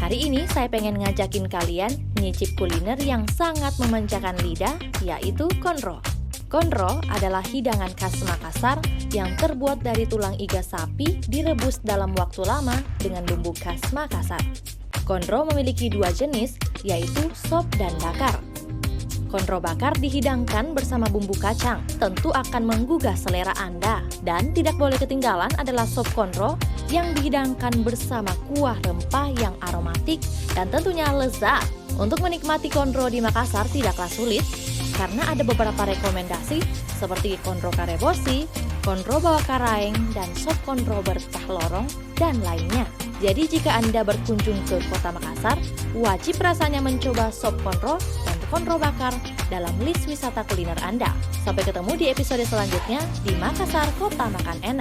Hari ini saya pengen ngajakin kalian nyicip kuliner yang sangat memanjakan lidah, yaitu konro. Konro adalah hidangan khas Makassar yang terbuat dari tulang iga sapi direbus dalam waktu lama dengan bumbu khas Makassar. Konro memiliki dua jenis, yaitu sop dan bakar. Konro bakar dihidangkan bersama bumbu kacang, tentu akan menggugah selera Anda. Dan tidak boleh ketinggalan adalah sop konro yang dihidangkan bersama kuah rempah yang aromatik dan tentunya lezat. Untuk menikmati konro di Makassar tidaklah sulit, karena ada beberapa rekomendasi seperti konro karebosi, konro bawah karaeng, dan sop konro bertah lorong, dan lainnya. Jadi jika Anda berkunjung ke kota Makassar, wajib rasanya mencoba sop konro dan konro bakar dalam list wisata kuliner Anda. Sampai ketemu di episode selanjutnya di Makassar Kota Makan Enak.